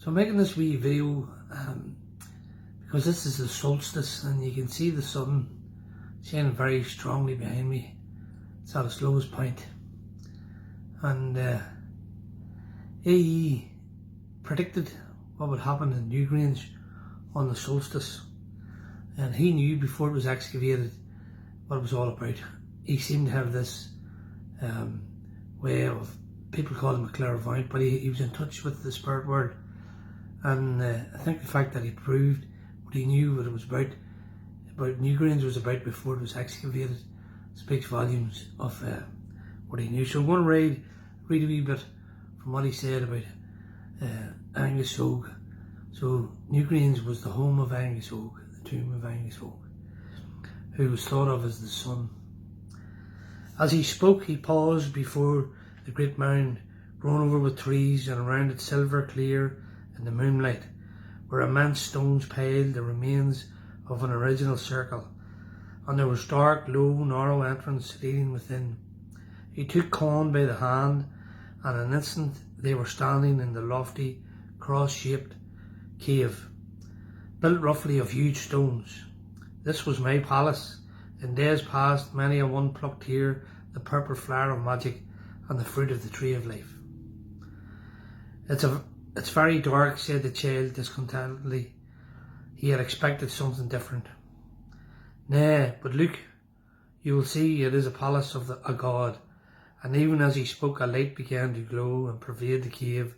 So I'm making this wee video because this is the solstice and you can see the sun shining very strongly behind me. It's at its lowest point. And AE predicted what would happen in Newgrange on the solstice. And he knew before it was excavated what it was all about. He seemed to have this way of, people call him a clairvoyant, but he was in touch with the spirit world. And I think the fact that he proved what he knew, what it was about Newgrange was about before it was excavated, speaks volumes of what he knew. So I'm going to read a wee bit from what he said about Angus Oge. So Newgrange was the home of Angus Oge, the tomb of Angus Oge, who was thought of as the sun. As he spoke, he paused before the great mound, grown over with trees, and around it silver clear in the moonlight, where immense stones piled the remains of an original circle, and there was dark, low, narrow entrance leading within. He took Con by the hand, and in an instant they were standing in the lofty, cross-shaped cave, built roughly of huge stones. This was my palace. In days past, many a one plucked here the purple flower of magic and the fruit of the tree of life. It's very dark, said the child discontentedly. He had expected something different. Nay, but look, you will see it is a palace of a god. And even as he spoke, a light began to glow and pervade the cave,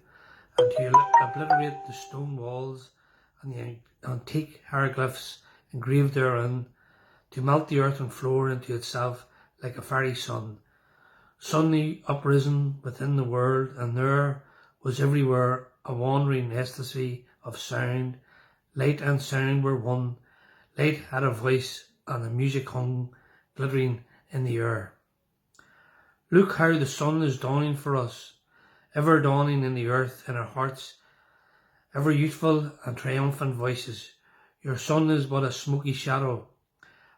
and to obliterate the stone walls and the antique hieroglyphs engraved therein, to melt the earth and floor into itself like a fairy sun, suddenly uprisen within the world, and there was everywhere a wandering ecstasy of sound. Light and sound were one. Light had a voice, and the music hung glittering in the air. Look how the sun is dawning for us, ever dawning in the earth, in our hearts, ever youthful and triumphant voices. Your sun is but a smoky shadow,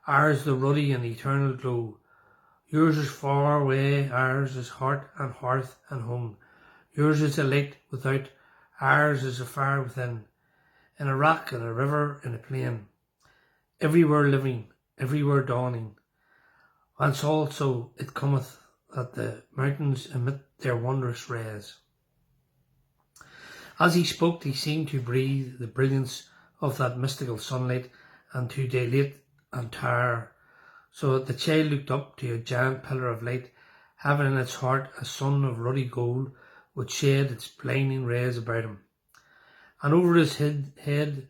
ours the ruddy and eternal glow. Yours is far away, ours is heart and hearth and home. Yours is the light without, ours is the fire within. In a rock, in a river, in a plain, everywhere living, everywhere dawning. Whence also it cometh that the mountains emit their wondrous rays. As he spoke, he seemed to breathe the brilliance of that mystical sunlight and to dilate and tire, so that the child looked up to a giant pillar of light, having in its heart a sun of ruddy gold, which shed its blinding rays about him. And over his head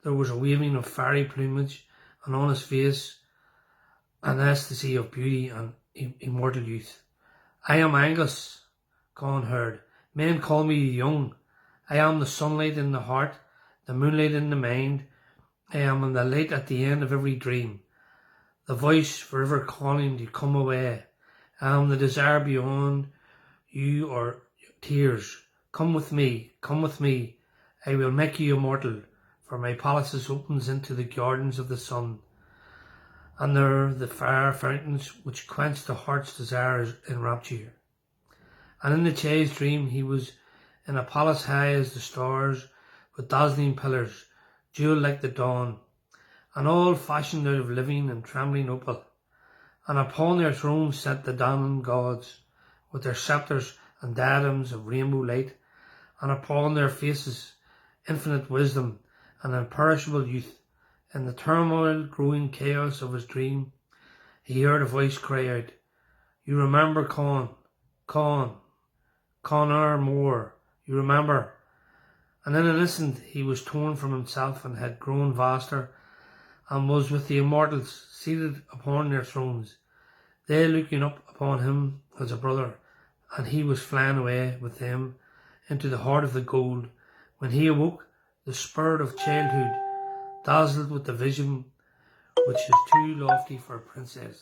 there was a waving of fairy plumage, and on his face an ecstasy of beauty and immortal youth. I am Angus, Con heard. Men call me young. I am the sunlight in the heart, the moonlight in the mind. I am the light at the end of every dream, the voice forever calling to come away. I am the desire beyond you or tears. Come with me, come with me. I will make you immortal, for my palace opens into the gardens of the sun, and there are the fire fountains which quench the heart's desires in rapture. And in the child's dream he was in a palace high as the stars, with dazzling pillars, jewelled like the dawn, and all fashioned out of living and trembling opal. And upon their thrones sat the Danon gods, with their sceptres and diadems of rainbow light, and upon their faces infinite wisdom and imperishable youth. In the turmoil, growing chaos of his dream, he heard a voice cry out, You remember Con, more, you remember. And in an instant he was torn from himself and had grown vaster, and was with the immortals seated upon their thrones, they looking up upon him as a brother, and he was flying away with them into the heart of the gold. When he awoke, the spirit of childhood, dazzled with the vision which is too lofty for princes.